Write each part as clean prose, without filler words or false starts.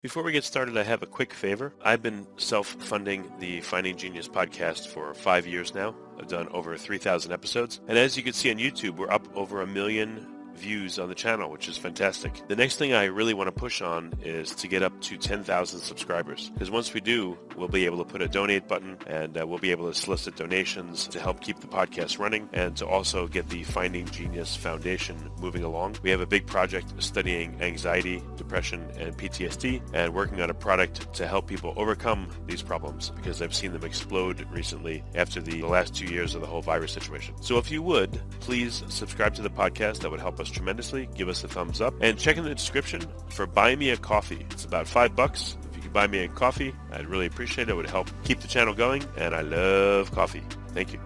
Before we get started, I have a quick favor. I've been self-funding the Finding Genius podcast for 5 years now. I've done over 3,000 episodes. And as you can see on YouTube, we're up over 1 million views on the channel, which is fantastic. The next thing I really want to push on is to get up to 10,000 subscribers. Because once we do, we'll be able to put a donate button and we'll be able to solicit donations to help keep the podcast running and to also get the Finding Genius Foundation moving along. We have a big project studying anxiety, depression, and PTSD and working on a product to help people overcome these problems because I've seen them explode recently after the last 2 years of the whole virus situation. So if you would, please subscribe to the podcast. That would help us tremendously. Give us a thumbs up and check in the description for Buy Me a Coffee. It's about $5. If you could buy me a coffee, I'd really appreciate it. It would help keep the channel going, and I love coffee. Thank you.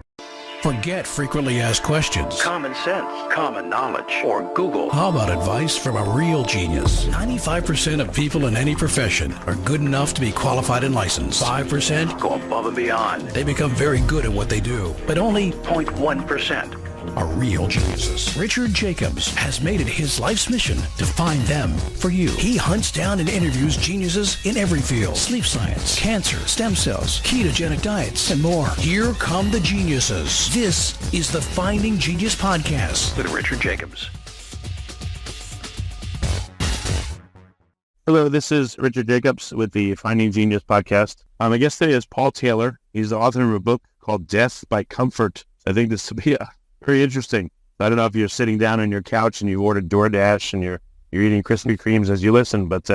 Forget frequently asked questions. Common sense, common knowledge, or Google. How about advice from a real genius? 95% of people in any profession are good enough to be qualified and licensed. 5% go above and beyond. They become very good at what they do, but only 0.1% are real geniuses. Richard Jacobs has made it his life's mission to find them for you. He hunts down and interviews geniuses in every field: sleep science, cancer, stem cells, ketogenic diets, and more. Here come the geniuses. This is the Finding Genius Podcast with Richard Jacobs. Hello, this is Richard Jacobs with the Finding Genius Podcast. My guest today is Paul Taylor. He's the author of a book called Death by Comfort. I think this will be very interesting. I don't know if you're sitting down on your couch and you ordered DoorDash and you're eating Krispy Kremes as you listen, but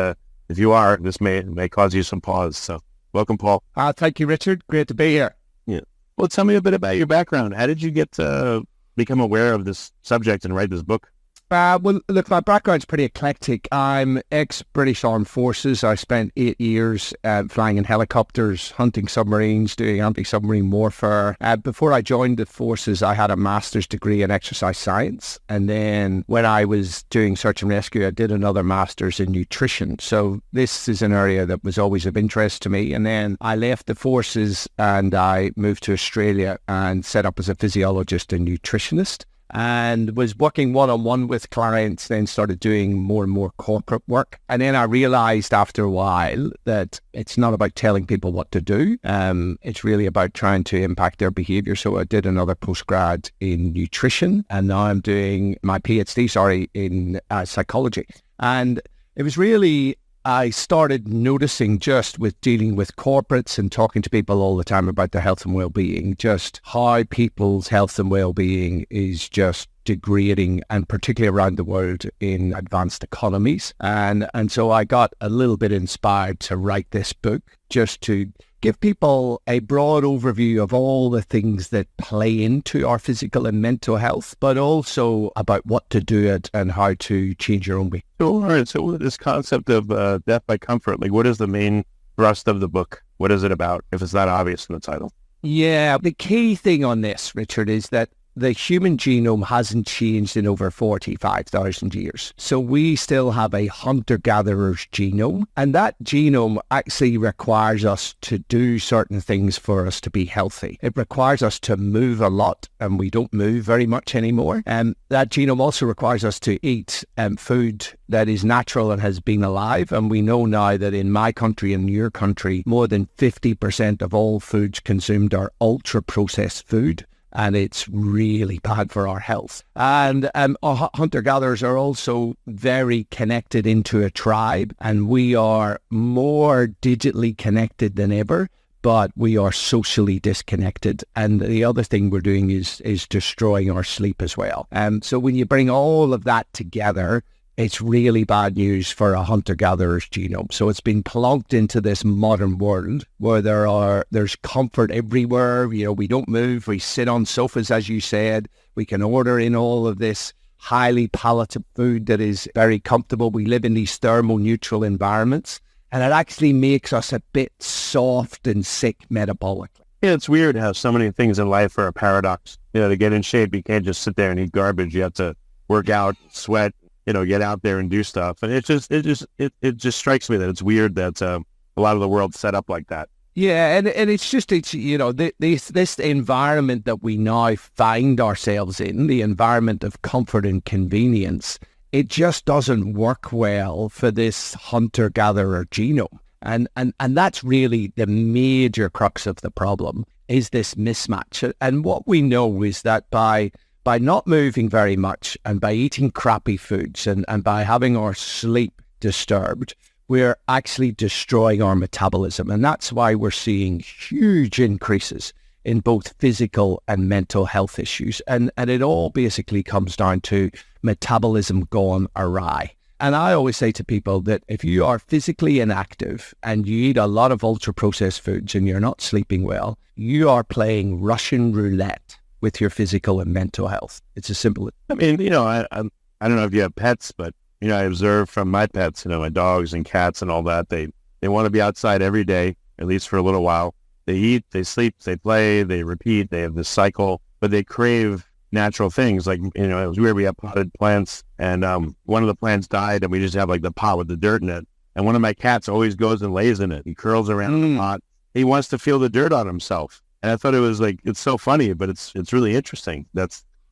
if you are, this may cause you some pause. So welcome, Paul. Thank you, Richard. Great to be here. Yeah. Well, tell me a bit about your background. How did you get to become aware of this subject and write this book? Well, look, my background's pretty eclectic. I'm ex-British Armed Forces. I spent 8 years flying in helicopters, hunting submarines, doing anti-submarine warfare. Before I joined the forces, I had a master's degree in exercise science. And then when I was doing search and rescue, I did another master's in nutrition. So this is an area that was always of interest to me. And then I left the forces and I moved to Australia and set up as a physiologist and nutritionist, and was working one-on-one with clients, then started doing more and more corporate work. And then I realized after a while that it's not about telling people what to do. It's really about trying to impact their behavior. So I did another postgrad in nutrition, and now I'm doing my Ph.D., in psychology. And it was really, I started noticing just with dealing with corporates and talking to people all the time about their health and well-being, just how people's health and well-being is just degrading, and particularly around the world in advanced economies. And so I got a little bit inspired to write this book just to give people a broad overview of all the things that play into our physical and mental health, but also about what to do it and how to change your own behavior. So, all right. So this concept of death by comfort, like what is the main thrust of the book? What is it about, if it's not obvious in the title? Yeah, the key thing on this, Richard, is that the human genome hasn't changed in over 45,000 years. So we still have a hunter-gatherer's genome, and that genome actually requires us to do certain things for us to be healthy. It requires us to move a lot, and we don't move very much anymore. And that genome also requires us to eat food that is natural and has been alive. And we know now that in my country and your country, more than 50% of all foods consumed are ultra-processed food. And it's really bad for our health. And our hunter-gatherers are also very connected into a tribe, and we are more digitally connected than ever, but we are socially disconnected. And the other thing we're doing is destroying our sleep as well. So when you bring all of that together, it's really bad news for a hunter-gatherer's genome. So it's been plunked into this modern world where there's comfort everywhere. You know, we don't move. We sit on sofas, as you said. We can order in all of this highly palatable food that is very comfortable. We live in these thermoneutral environments, and it actually makes us a bit soft and sick metabolically. Yeah, it's weird how so many things in life are a paradox. You know, to get in shape, you can't just sit there and eat garbage. You have to work out, sweat, get out there and do stuff. And it just strikes me that it's weird that a lot of the world's set up like that. Yeah, and it's this environment that we now find ourselves in, the environment of comfort and convenience, it just doesn't work well for this hunter-gatherer genome. And that's really the major crux of the problem, is this mismatch. And what we know is that by not moving very much and by eating crappy foods and by having our sleep disturbed, we're actually destroying our metabolism. And that's why we're seeing huge increases in both physical and mental health issues. And it all basically comes down to metabolism gone awry. And I always say to people that if you are physically inactive and you eat a lot of ultra-processed foods and you're not sleeping well, you are playing Russian roulette with your physical and mental health. It's as simple as... I mean, I don't know if you have pets, but, I observe from my pets, my dogs and cats and all that, they want to be outside every day, at least for a little while. They eat, they sleep, they play, they repeat, they have this cycle, but they crave natural things. Like, it was weird, we have potted plants, and one of the plants died, and we just have like the pot with the dirt in it. And one of my cats always goes and lays in it. He curls around the pot. He wants to feel the dirt on himself. And I thought it was like, it's so funny, but it's really interesting.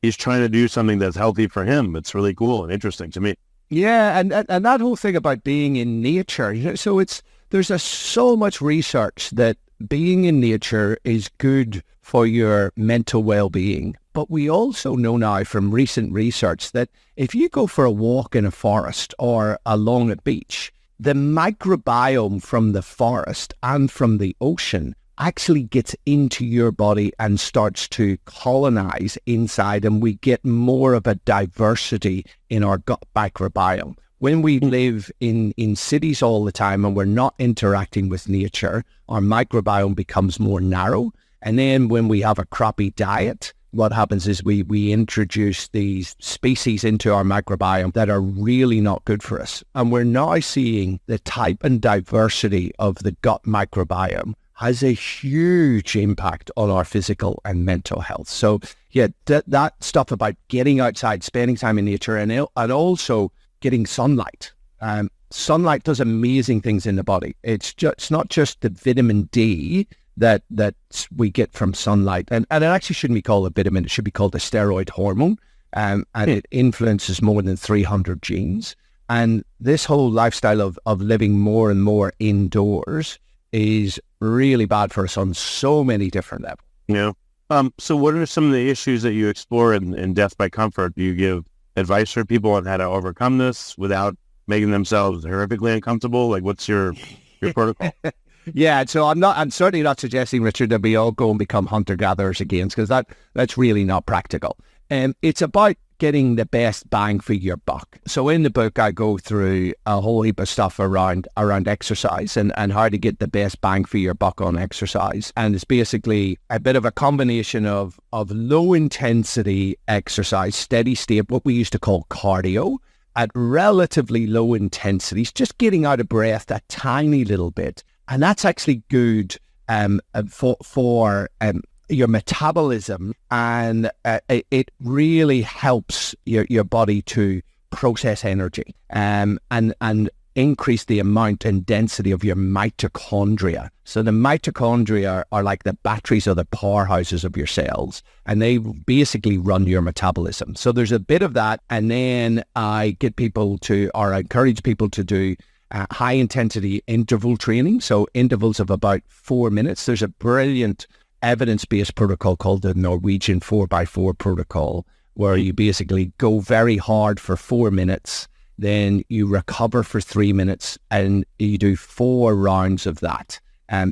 He's trying to do something that's healthy for him. It's really cool and interesting to me. Yeah, and that whole thing about being in nature, so there's so much research that being in nature is good for your mental well-being. But we also know now from recent research that if you go for a walk in a forest or along a beach, the microbiome from the forest and from the ocean actually gets into your body and starts to colonize inside, and we get more of a diversity in our gut microbiome. When we live in cities all the time and we're not interacting with nature, our microbiome becomes more narrow. And then when we have a crappy diet, what happens is we introduce these species into our microbiome that are really not good for us. And we're now seeing the type and diversity of the gut microbiome has a huge impact on our physical and mental health. So yeah, that stuff about getting outside, spending time in nature, and also getting sunlight. Sunlight does amazing things in the body. It's not just the vitamin D that we get from sunlight. And it actually shouldn't be called a vitamin. It should be called a steroid hormone. And it influences more than 300 genes. And this whole lifestyle of living more and more indoors is really bad for us on so many different levels. Yeah. So what are some of the issues that you explore in Death by Comfort? Do you give advice for people on how to overcome this without making themselves horrifically uncomfortable? Like, what's your protocol? Yeah, so I'm certainly not suggesting, Richard, that we all go and become hunter-gatherers again, because that's really not practical. It's about getting the best bang for your buck. So in the book, I go through a whole heap of stuff around exercise and how to get the best bang for your buck on exercise. And it's basically a bit of a combination of low intensity exercise, steady state, what we used to call cardio, at relatively low intensities, just getting out of breath a tiny little bit. And that's actually good for your metabolism, and it really helps your body to process energy and increase the amount and density of your mitochondria. So the mitochondria are like the batteries or the powerhouses of your cells, and they basically run your metabolism. So there's a bit of that, and then I encourage people to do high intensity interval training, so intervals of about 4 minutes. There's a brilliant evidence-based protocol called the Norwegian 4x4 protocol, where you basically go very hard for 4 minutes, then you recover for 3 minutes, and you do 4 rounds of that.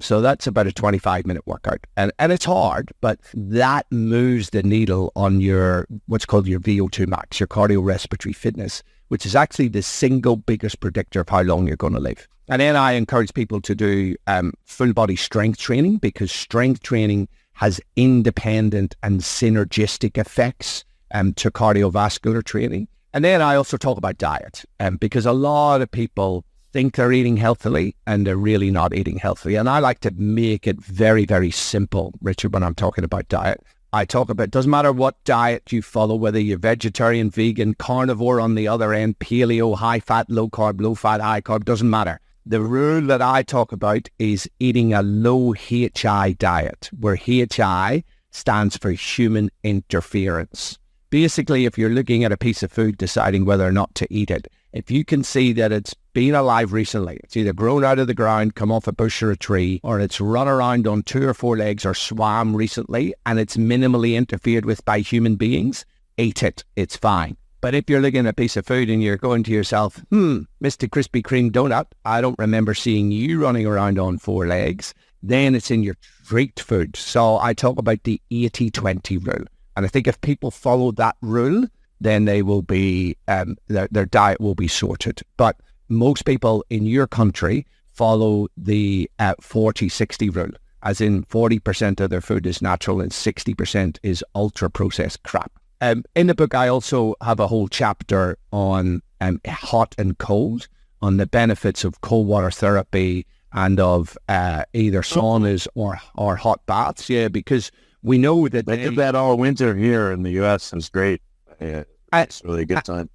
So that's about a 25-minute workout. And it's hard, but that moves the needle on your what's called your VO2 max, your cardiorespiratory fitness, which is actually the single biggest predictor of how long you're going to live. And then I encourage people to do full body strength training, because strength training has independent and synergistic effects to cardiovascular training. And then I also talk about diet, because a lot of people think they're eating healthily and they're really not eating healthily. And I like to make it very, very simple, Richard, when I'm talking about diet. I talk about, doesn't matter what diet you follow, whether you're vegetarian, vegan, carnivore on the other end, paleo, high fat, low carb, low fat, high carb, doesn't matter. The rule that I talk about is eating a low HI diet, where HI stands for human interference. basically, if you're looking at a piece of food, deciding whether or not to eat it, if you can see that it's been alive recently, it's either grown out of the ground, come off a bush or a tree, or it's run around on 2 or 4 legs or swam recently, and it's minimally interfered with by human beings, eat it. It's fine. But if you're looking at a piece of food and you're going to yourself, Mr. Krispy Kreme donut, I don't remember seeing you running around on 4 legs, then it's in your treat food. So I talk about the 80-20 rule. And I think if people follow that rule, then they will be, their diet will be sorted. But most people in your country follow the 40-60 rule, as in 40% of their food is natural and 60% is ultra-processed crap. In the book, I also have a whole chapter on hot and cold, on the benefits of cold water therapy and of either saunas or hot baths. Yeah, because we know that I did that all winter here in the U.S. It's great. Yeah, it's really a good time.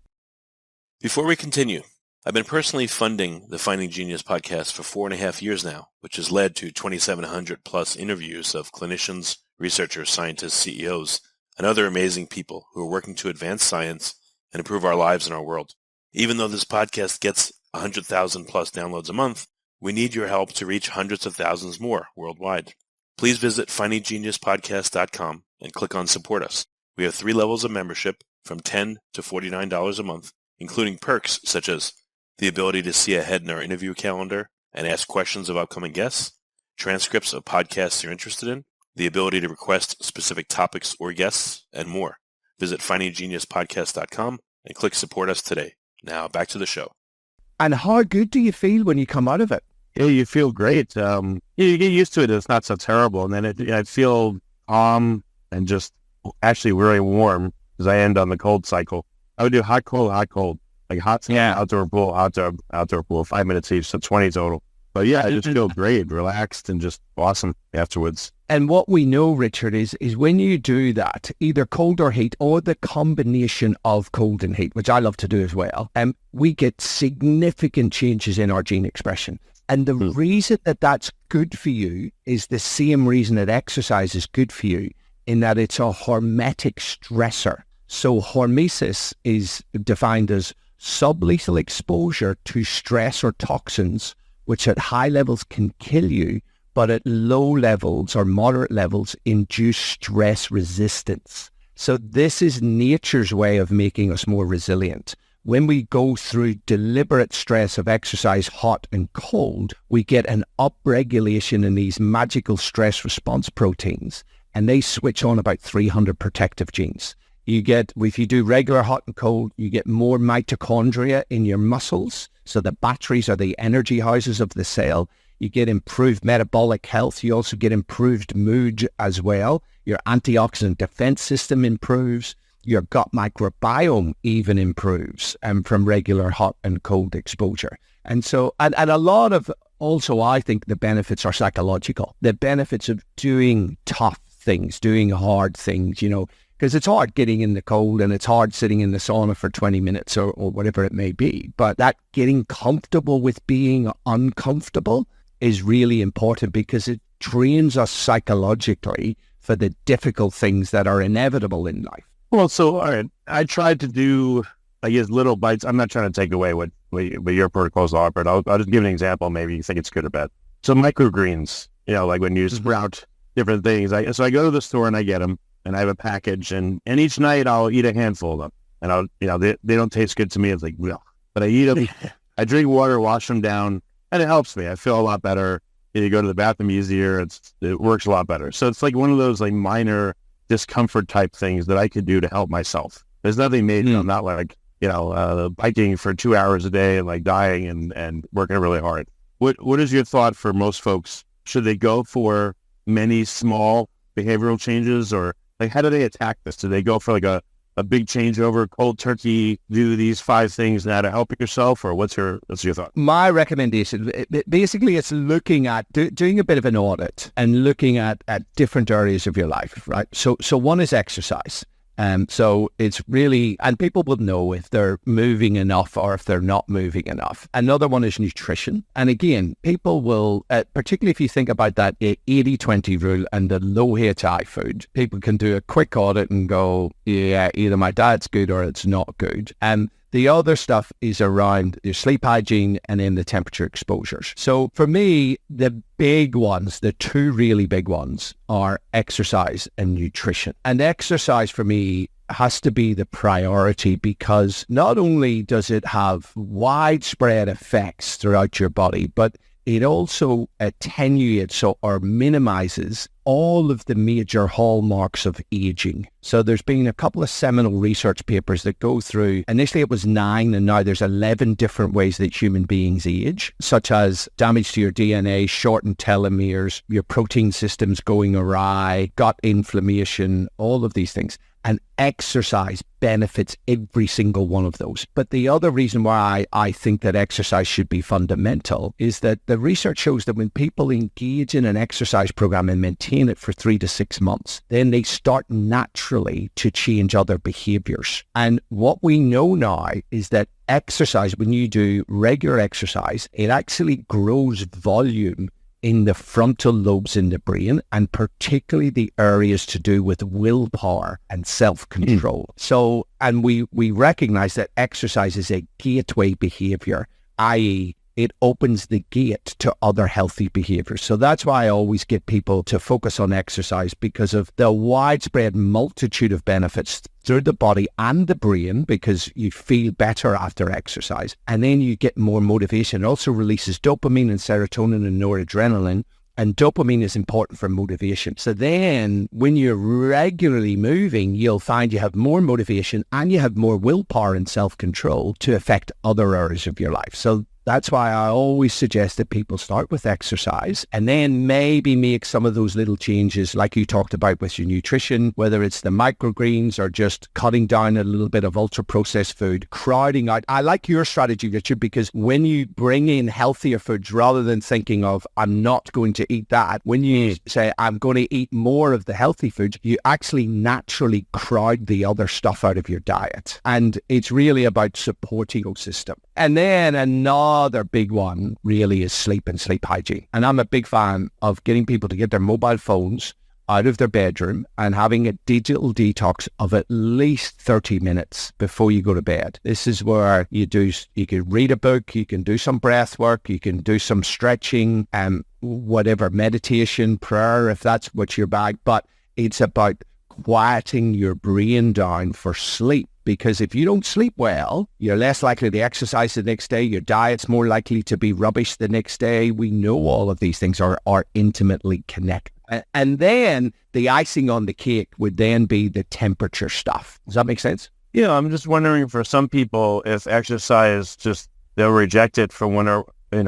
Before we continue, I've been personally funding the Finding Genius podcast for 4.5 years now, which has led to 2,700 plus interviews of clinicians, researchers, scientists, CEOs, and other amazing people who are working to advance science and improve our lives and our world. Even though this podcast gets 100,000 plus downloads a month, we need your help to reach hundreds of thousands more worldwide. Please visit findinggeniuspodcast.com and click on Support Us. We have 3 levels of membership from $10 to $49 a month, including perks such as the ability to see ahead in our interview calendar and ask questions of upcoming guests, transcripts of podcasts you're interested in, the ability to request specific topics or guests, and more. Visit findinggeniuspodcast.com and click Support Us today. Now back to the show. And how good do you feel when you come out of it? Yeah, you feel great. You get used to it. It's not so terrible. And then I feel calm and just actually really warm because I end on the cold cycle. I would do hot, cold, like hot, outdoor pool, outdoor pool, 5 minutes each, so 20 total. But yeah, I just feel great, relaxed, and just awesome afterwards. And what we know, Richard, is when you do that, either cold or heat, or the combination of cold and heat, which I love to do as well, we get significant changes in our gene expression. And the reason that that's good for you is the same reason that exercise is good for you, in that it's a hormetic stressor. So hormesis is defined as sublethal exposure to stress or toxins, which at high levels can kill you, but at low levels or moderate levels induce stress resistance. So this is nature's way of making us more resilient. When we go through deliberate stress of exercise, hot and cold, we get an upregulation in these magical stress response proteins, and they switch on about 300 protective genes. You get, if you do regular hot and cold, you get more mitochondria in your muscles. So the batteries are the energy houses of the cell. You get improved metabolic health. You also get improved mood as well. Your antioxidant defense system improves. Your gut microbiome even improves from regular hot and cold exposure. And so, and a lot of, also I think the benefits are psychological. The benefits of doing tough things, doing hard things, you know, because it's hard getting in the cold and it's hard sitting in the sauna for 20 minutes or whatever it may be. But that getting comfortable with being uncomfortable is really important because it trains us psychologically for the difficult things that are inevitable in life. Well, so, all right, I tried to do, I guess, little bites. I'm not trying to take away what your protocols are, but I'll just give an example. Maybe you think it's good or bad. So microgreens, you know, like when you sprout different things. So I go to the store and I get them. And I have a package, and each night I'll eat a handful of them. And I'll, you know, they don't taste good to me. It's like, well, but I eat them. I drink water, wash them down, and it helps me. I feel a lot better. You go to the bathroom easier. It works a lot better. So it's like one of those like minor discomfort type things that I could do to help myself. There's nothing major. I'm not like, you know, biking for 2 hours a day and like dying and working really hard. What is your thought for most folks? Should they go for many small behavioral changes, or like, how do they attack this? Do they go for like a big changeover, cold turkey, do these 5 things now to help yourself, or what's your thought? My recommendation, basically, it's looking at doing a bit of an audit and looking at different areas of your life, right? So one is exercise. So it's really, and people will know if they're moving enough or if they're not moving enough. Another one is nutrition. And again, people will, particularly if you think about that 80-20 rule and the low HI food, people can do a quick audit and go, yeah, either my diet's good or it's not good. The other stuff is around your sleep hygiene and then the temperature exposures. So for me, the big ones, the two really big ones are exercise and nutrition. And exercise for me has to be the priority because not only does it have widespread effects throughout your body, but it also attenuates or minimizes all of the major hallmarks of aging. So there's been a couple of seminal research papers that go through, initially it was 9 and now there's 11 different ways that human beings age, such as damage to your DNA, shortened telomeres, your protein systems going awry, gut inflammation, all of these things. And exercise benefits every single one of those. But the other reason why I think that exercise should be fundamental is that the research shows that when people engage in an exercise program and maintain it for 3 to 6 months, then they start naturally to change other behaviors. And what we know now is that exercise, when you do regular exercise, it actually grows volume in the frontal lobes in the brain, and particularly the areas to do with willpower and self-control. So, and we recognize that exercise is a gateway behavior, i.e. it opens the gate to other healthy behaviors. So that's why I always get people to focus on exercise, because of the widespread multitude of benefits through the body and the brain, because you feel better after exercise. And then you get more motivation. It also releases dopamine and serotonin and noradrenaline. And dopamine is important for motivation. So then when you're regularly moving, you'll find you have more motivation and you have more willpower and self-control to affect other areas of your life. So that's why I always suggest that people start with exercise and then maybe make some of those little changes like you talked about with your nutrition, whether it's the microgreens or just cutting down a little bit of ultra-processed food, crowding out. I like your strategy, Richard, because when you bring in healthier foods rather than thinking of, I'm not going to eat that, when you say, I'm going to eat more of the healthy foods, you actually naturally crowd the other stuff out of your diet. And it's really about supporting your system. And then another big one really is sleep and sleep hygiene. And I'm a big fan of getting people to get their mobile phones out of their bedroom and having a digital detox of at least 30 minutes before you go to bed. This is where you can read a book, you can do some breath work, you can do some stretching, whatever, meditation, prayer, if that's what your bag. But it's about quieting your brain down for sleep. Because if you don't sleep well, you're less likely to exercise the next day. Your diet's more likely to be rubbish the next day. We know all of these things are intimately connected. And then the icing on the cake would then be the temperature stuff. Does that make sense? Yeah, I'm just wondering for some people if exercise just they'll reject it for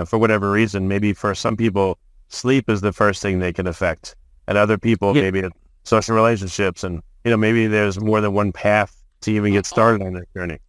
for whatever reason. Maybe for some people, sleep is the first thing they can affect, and other people maybe it's social relationships, and maybe there's more than one path to even get started on their journey.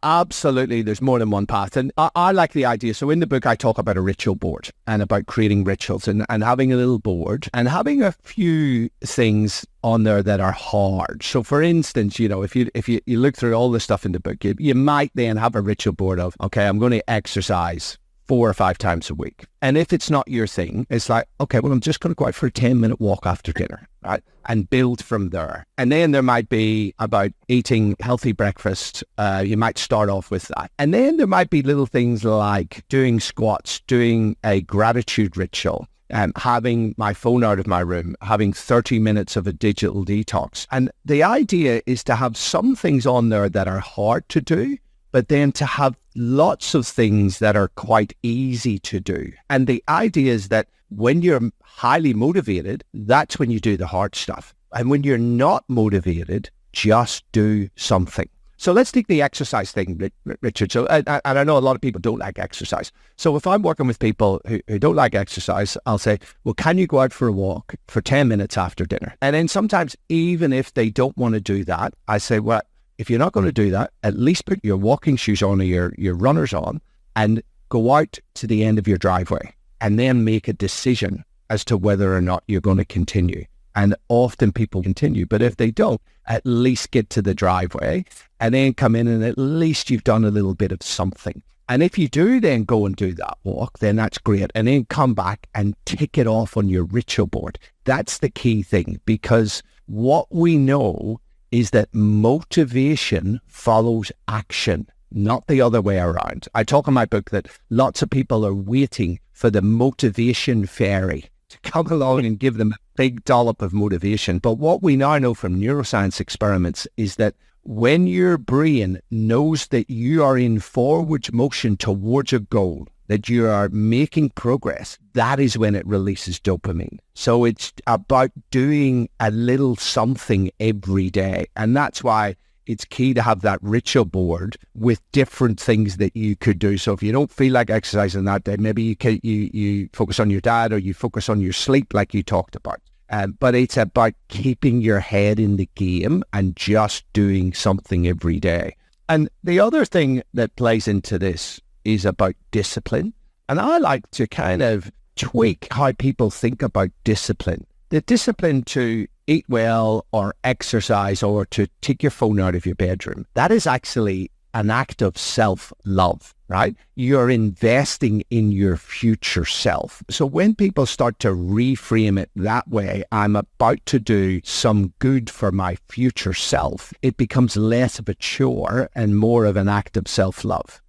Absolutely, there's more than one path. And I like the idea. So in the book, I talk about a ritual board and about creating rituals and having a little board and having a few things on there that are hard. So for instance, if you look through all the stuff in the book, you might then have a ritual board of, okay, I'm going to exercise 4 or 5 times a week. And if it's not your thing, it's like, okay, well, I'm just going to go out for a 10-minute walk after dinner, right? And build from there. And then there might be about eating healthy breakfast. You might start off with that. And then there might be little things like doing squats, doing a gratitude ritual, having my phone out of my room, having 30 minutes of a digital detox. And the idea is to have some things on there that are hard to do, but then to have lots of things that are quite easy to do. And the idea is that when you're highly motivated, that's when you do the hard stuff. And when you're not motivated, just do something. So let's take the exercise thing, Richard. So, and I know a lot of people don't like exercise. So if I'm working with people who don't like exercise, I'll say, well, can you go out for a walk for 10 minutes after dinner? And then sometimes, even if they don't want to do that, I say, well, if you're not going to do that, at least put your walking shoes on or your runners on and go out to the end of your driveway and then make a decision as to whether or not you're going to continue. And often people continue, but if they don't, at least get to the driveway and then come in and at least you've done a little bit of something. And if you do then go and do that walk, then that's great. And then come back and tick it off on your ritual board. That's the key thing, because what we know is that motivation follows action, not the other way around. I talk in my book that lots of people are waiting for the motivation fairy to come along and give them a big dollop of motivation. But what we now know from neuroscience experiments is that when your brain knows that you are in forward motion towards a goal, that you are making progress, that is when it releases dopamine. So it's about doing a little something every day. And that's why it's key to have that ritual board with different things that you could do. So if you don't feel like exercising that day, maybe you focus on your diet or you focus on your sleep like you talked about. But it's about keeping your head in the game and just doing something every day. And the other thing that plays into this is about discipline. And I like to kind of tweak how people think about discipline. The discipline to eat well or exercise or to take your phone out of your bedroom, that is actually an act of self-love, right? You're investing in your future self. So when people start to reframe it that way, I'm about to do some good for my future self, it becomes less of a chore and more of an act of self-love.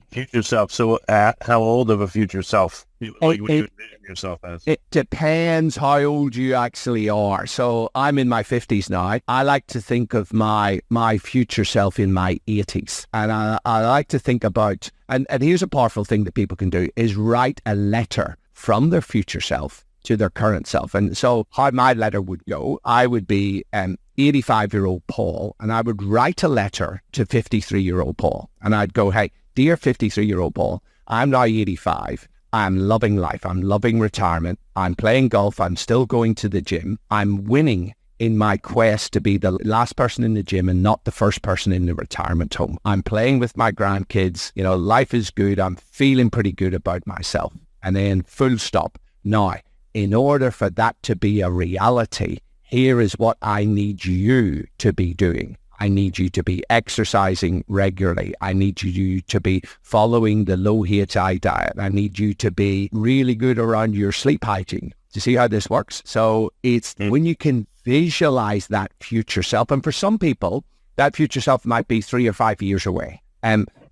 Future self. So how old of a future self would you envision yourself as? It depends how old you actually are. So I'm in my 50s now. I like to think of my future self in my 80s. And I like to think about, and here's a powerful thing that people can do, is write a letter from their future self to their current self. And so how my letter would go, I would be 85-year-old Paul, and I would write a letter to 53-year-old Paul. And I'd go, hey, dear 53-year-old Paul, I'm now 85. I'm loving life. I'm loving retirement. I'm playing golf. I'm still going to the gym. I'm winning in my quest to be the last person in the gym and not the first person in the retirement home. I'm playing with my grandkids. You know, life is good. I'm feeling pretty good about myself. And then full stop. Now, in order for that to be a reality, here is what I need you to be doing. I need you to be exercising regularly. I need you to be following the low HI diet. I need you to be really good around your sleep hygiene. Do you see how this works? So it's when you can visualize that future self. And for some people, that future self might be 3 or 5 years away.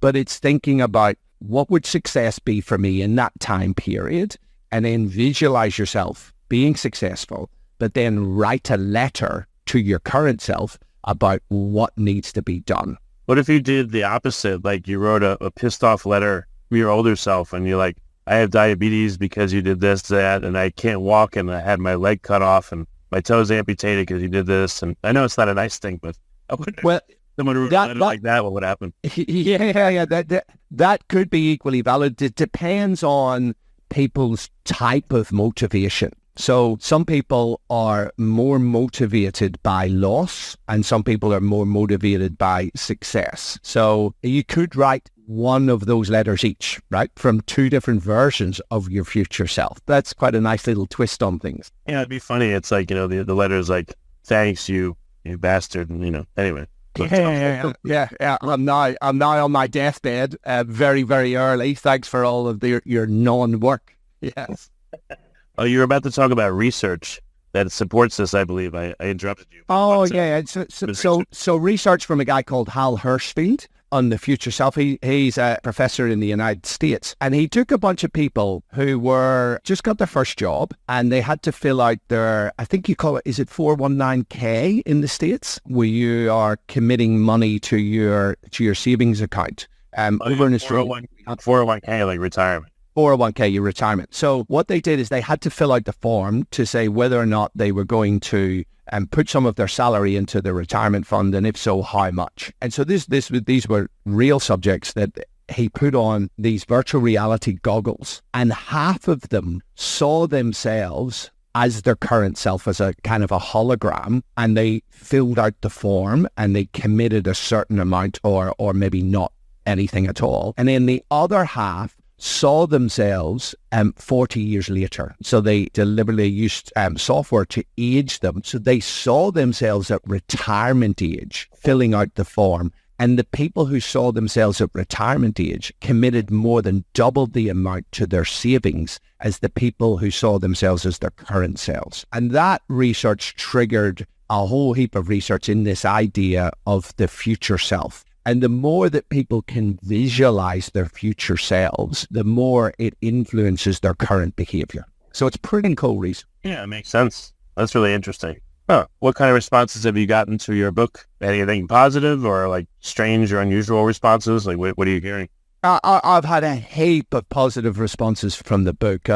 But it's thinking about what would success be for me in that time period, and then visualize yourself being successful, but then write a letter to your current self about what needs to be done. What if you did the opposite? Like you wrote a pissed off letter to your older self and you're like, I have diabetes because you did this, that, and I can't walk and I had my leg cut off and my toes amputated because you did this. And I know it's not a nice thing, but I wonder if someone wrote a letter like that, what would happen? Yeah, that could be equally valid. It depends on people's type of motivation. So some people are more motivated by loss and some people are more motivated by success. So you could write one of those letters each, right? From 2 different versions of your future self. That's quite a nice little twist on things. Yeah, it'd be funny. It's like, you know, the letter's like, thanks you bastard. And, you know, anyway. Yeah. I'm now on my deathbed very, very early. Thanks for all of your non-work. Yes. Oh, you were about to talk about research that supports this, I believe. I interrupted you. Oh, yeah. So research from a guy called Hal Hershfield on the future self. He's a professor in the United States. And he took a bunch of people who just got their first job and they had to fill out their, I think you call it, is it 419K in the States, where you are committing money to your savings account. Over in Australia. 401K, like retirement. 401k, your retirement. So what they did is they had to fill out the form to say whether or not they were going to put some of their salary into the retirement fund, and if so, how much. And so these were real subjects that he put on these virtual reality goggles, and half of them saw themselves as their current self, as a kind of a hologram, and they filled out the form and they committed a certain amount or maybe not anything at all. And then the other half saw themselves 40 years later. So they deliberately used software to age them. So they saw themselves at retirement age, filling out the form. And the people who saw themselves at retirement age committed more than double the amount to their savings as the people who saw themselves as their current selves. And that research triggered a whole heap of research in this idea of the future self. And the more that people can visualize their future selves, the more it influences their current behavior. So it's pretty cool reason. Yeah, it makes sense. That's really interesting. Huh. What kind of responses have you gotten to your book? Anything positive or like strange or unusual responses? Like what are you hearing? I've had a heap of positive responses from the book.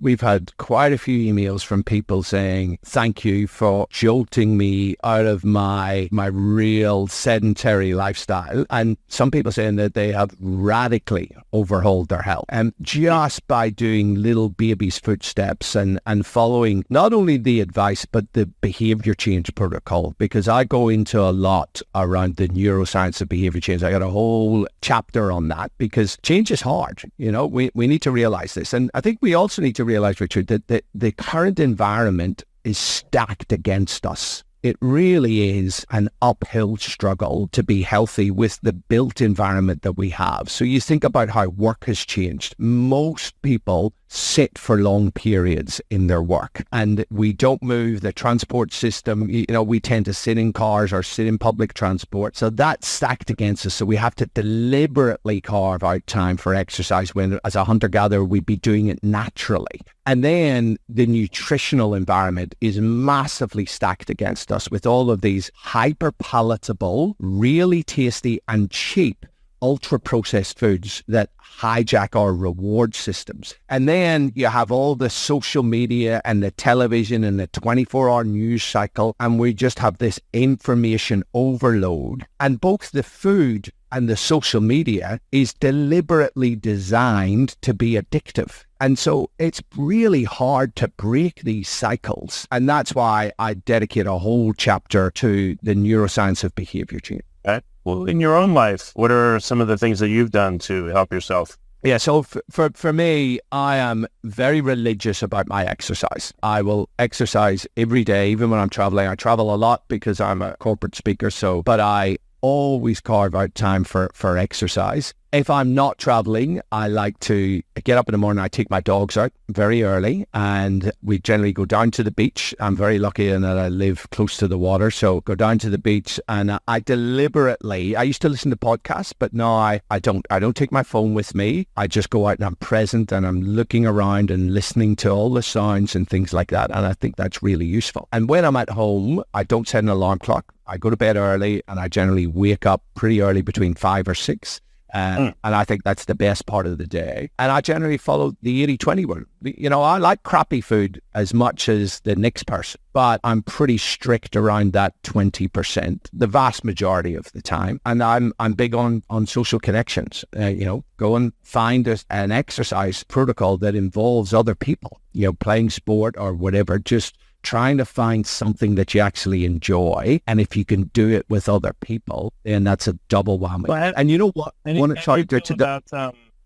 We've had quite a few emails from people saying, thank you for jolting me out of my real sedentary lifestyle. And some people saying that they have radically overhauled their health. And just by doing little baby's footsteps and following not only the advice, but the behavior change protocol, because I go into a lot around the neuroscience of behavior change. I got a whole chapter on that. Because change is hard. You know, we need to realize this. And I think we also need to realize, Richard, that the current environment is stacked against us. It really is an uphill struggle to be healthy with the built environment that we have. So you think about how work has changed. Most people sit for long periods in their work and we don't move. The transport system, you know, we tend to sit in cars or sit in public transport. So that's stacked against us. So we have to deliberately carve out time for exercise when as a hunter-gatherer we'd be doing it naturally. And then the nutritional environment is massively stacked against us with all of these hyper-palatable, really tasty and cheap ultra-processed foods that hijack our reward systems. And then you have all the social media and the television and the 24-hour news cycle, and we just have this information overload. And both the food and the social media is deliberately designed to be addictive. And so it's really hard to break these cycles. And that's why I dedicate a whole chapter to the neuroscience of behavior change. Okay. Well, in your own life, what are some of the things that you've done to help yourself? Yeah, so for me, I am very religious about my exercise. I will exercise every day, even when I'm traveling. I travel a lot because I'm a corporate speaker, but I always carve out time for exercise. If I'm not traveling, I like to get up in the morning. I take my dogs out very early and we generally go down to the beach. I'm very lucky in that I live close to the water. So go down to the beach and I deliberately, I used to listen to podcasts, but now I don't take my phone with me. I just go out and I'm present and I'm looking around and listening to all the sounds and things like that. And I think that's really useful. And when I'm at home, I don't set an alarm clock. I go to bed early and I generally wake up pretty early between 5 or 6. And I think that's the best part of the day. And I generally follow the 80-20 rule. You know, I like crappy food as much as the next person, but I'm pretty strict around that 20%, the vast majority of the time. And I'm big on social connections. You know, go and find an exercise protocol that involves other people, you know, playing sport or whatever, just trying to find something that you actually enjoy. And if you can do it with other people, then that's a double whammy. Well, and you know what? About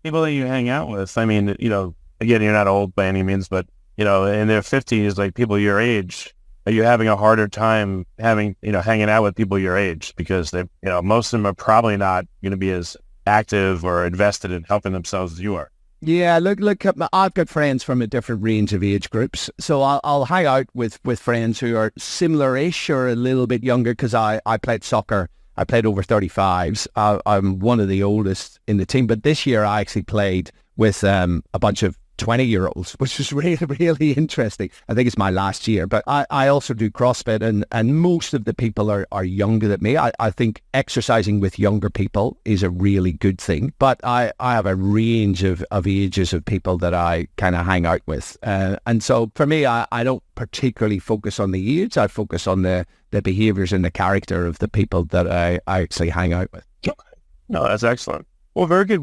people that you hang out with. I mean, you know, again, you're not old by any means, but, you know, in their 50s, like people your age, are you having a harder time hanging out with people your age? Because they, you know, most of them are probably not going to be as active or invested in helping themselves as you are. Yeah, look, I've got friends from a different range of age groups. So I'll hang out with friends who are similar-ish or a little bit younger because I played soccer. I played over 35s. I'm one of the oldest in the team. But this year I actually played with a bunch of 20-year-olds, which was really, really interesting. I think it's my last year. But I also do CrossFit and most of the people are younger than me. I think exercising with younger people is a really good thing. But I have a range of ages of people that I kind of hang out with. And so for me, I don't particularly focus on the age. I focus on the behaviors and the character of the people that I actually hang out with. Okay. No, that's excellent. Well, very good.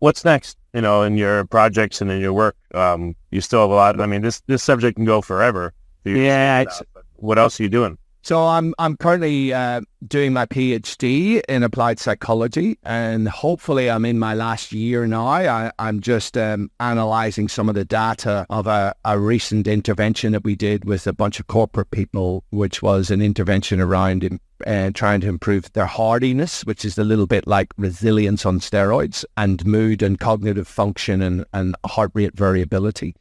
What's next, you know, in your projects and in your work? You still have a lot. I mean, this subject can go forever. Yeah. What else are you doing? So I'm currently doing my Ph.D. in applied psychology, and hopefully I'm in my last year now. I'm just analysing some of the data of a recent intervention that we did with a bunch of corporate people, which was an intervention around trying to improve their hardiness, which is a little bit like resilience on steroids, and mood and cognitive function and heart rate variability.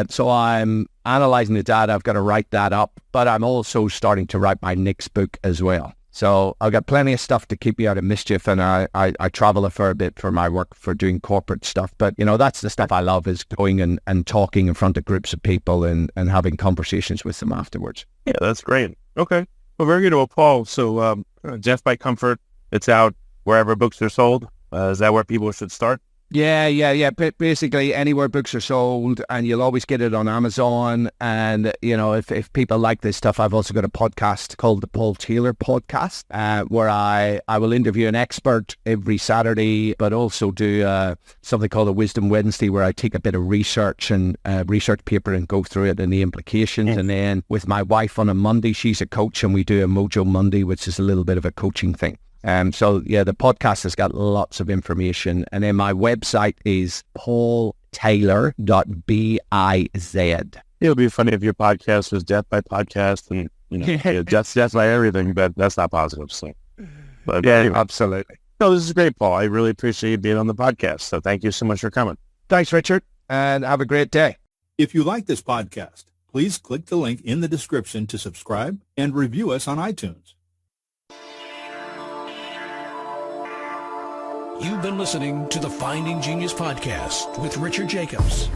So I'm analysing the data. I've got to write that up, but I'm also starting to write my next book as well. So I've got plenty of stuff to keep me out of mischief, and I travel a fair bit for my work for doing corporate stuff. But, that's the stuff I love, is going and talking in front of groups of people and having conversations with them afterwards. Yeah, that's great. Okay. Well, very good. Well, Paul, so Death by Comfort, it's out wherever books are sold. Is that where people should start? Yeah. Basically, anywhere books are sold, and you'll always get it on Amazon. And, if people like this stuff, I've also got a podcast called the Paul Taylor Podcast, where I will interview an expert every Saturday, but also do something called a Wisdom Wednesday, where I take a bit of research and research paper and go through it and the implications. And then with my wife on a Monday, she's a coach, and we do a Mojo Monday, which is a little bit of a coaching thing. The podcast has got lots of information, and then my website is paultaylor.biz. It would be funny if your podcast was Death by Podcast and death by everything, but that's not positive. So, but yeah, absolutely. No, this is great, Paul. I really appreciate you being on the podcast. So thank you so much for coming. Thanks, Richard, and have a great day. If you like this podcast, please click the link in the description to subscribe and review us on iTunes. You've been listening to the Finding Genius podcast with Richard Jacobs.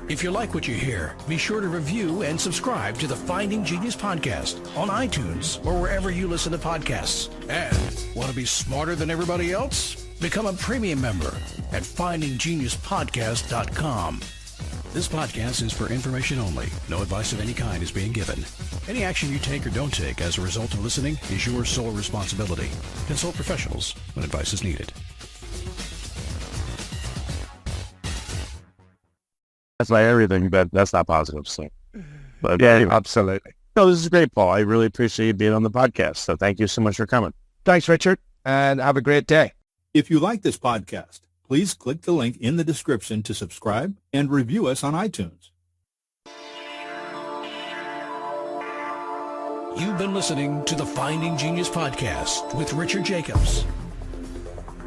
If you like what you hear, be sure to review and subscribe to the Finding Genius podcast on iTunes or wherever you listen to podcasts. And want to be smarter than everybody else? Become a premium member at findinggeniuspodcast.com. This podcast is for information only. No advice of any kind is being given. Any action you take or don't take as a result of listening is your sole responsibility. Consult professionals when advice is needed. That's by everything, but that's not positive. So, but yeah, absolutely. No, this is great, Paul. I really appreciate you being on the podcast. So thank you so much for coming. Thanks, Richard, and have a great day. If you like this podcast, please click the link in the description to subscribe and review us on iTunes. You've been listening to the Finding Genius podcast with Richard Jacobs.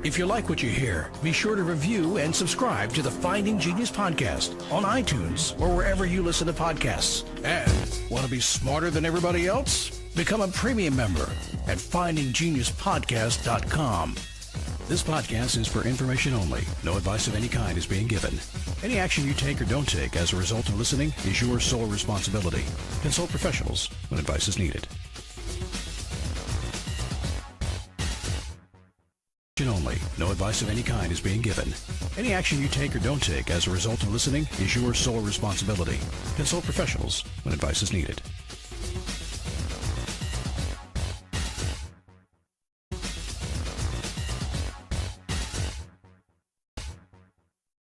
If you like what you hear, be sure to review and subscribe to the Finding Genius podcast on iTunes or wherever you listen to podcasts. And want to be smarter than everybody else? Become a premium member at findinggeniuspodcast.com. This podcast is for information only. No advice of any kind is being given. Any action you take or don't take as a result of listening is your sole responsibility. Consult professionals when advice is needed. Only. No advice of any kind is being given. Any action you take or don't take as a result of listening is your sole responsibility. Consult professionals when advice is needed.